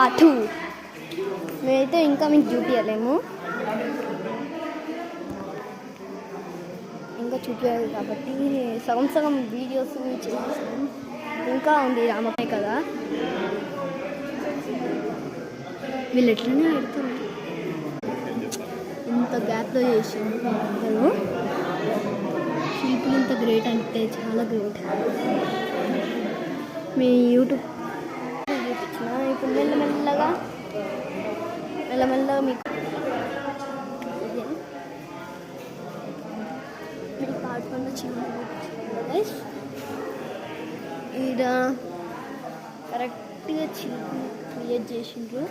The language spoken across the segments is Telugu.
పార్ట్ 2 మేమైతే ఇంకా మీకు చూపించలేము, ఇంకా చూపించాలి కాబట్టి సగం సగం వీడియోస్ చేస్తాం. ఇంకా ఉంది రామపై కదా, వీళ్ళు ఎట్లనే పెడతారు, ఇంత గ్యాప్లో చేసింది అందరూ. శిల్పులు ఇంత గ్రేట్ అంటే చాలా గ్రేట్. మీ యూట్యూబ్ చూపించిన ఇప్పుడు మెల్లమెల్లగా మీకు పార్ట్ 1 చిన్న ఈడ కరెక్ట్గా చిల్పు క్రియేట్ చేసిండ్రు.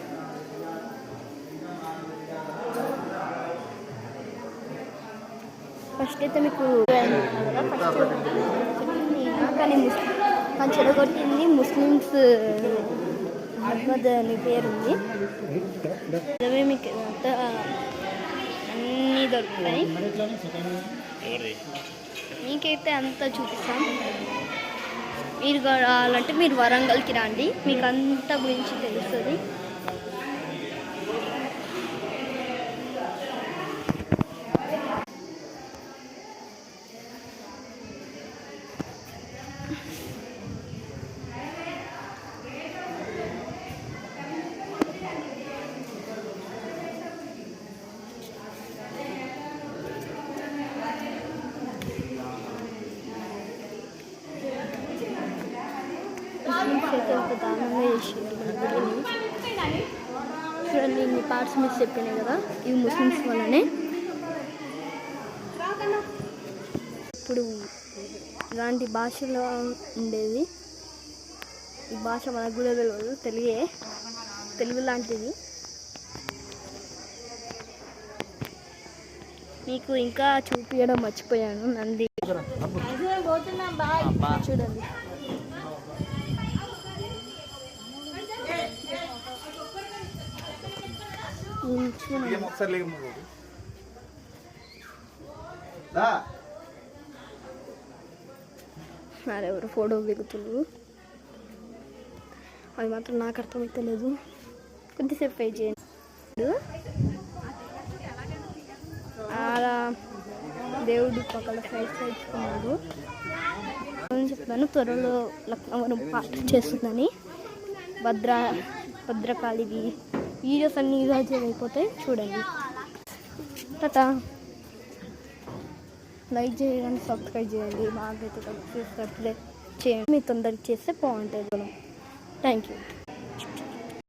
ఫస్ట్ అయితే మీకు కానీ చెడగొట్టింది ముస్లిమ్స్ అహ్మద్ అని పేరుంది. అదే మీకు అంతా అన్నీ దొరుకుతాయి. మీకైతే అంతా చూపిస్తాం. మీరు కావాలంటే మీరు వరంగల్కి రండి, మీకు అంతా గురించి తెలుస్తుంది. అయితే ఒక దానంగా చేసింది చూడండి. ఇన్ని పార్ట్స్ మీరు చెప్పినాయి కదా, ఇవి ముస్లిమ్స్ వల్లనే. ఇప్పుడు ఇలాంటి భాషలో ఉండేది, ఈ భాష మనకు కూడా తెలియదు, తెలుగు లాంటిది. మీకు ఇంకా చూపించడం మర్చిపోయాను, నంది చూడండి. ఎవరు ఫోటో దిగుతున్నారు, అది మాత్రం నాకు అర్థమైతే లేదు. కొద్దిసేపు వెయిట్ చేయండి. అలా దేవుడు పక్కన సైడ్స్కున్నాడు చెప్తాను. త్వరలో లక్నవరం పార్ట్ చేస్తుందని. భద్రకాళివి వీడియోస్ అన్నీ ఈరోజు అయిపోతాయి, చూడండి. టాటా. లైక్ చేయండి, సబ్స్క్రైబ్ చేయండి, మాకైతే సబ్స్క్రైబ్ చేయండి. మీరు తొందరగా చేస్తే బాగుంటుంది. Thank you.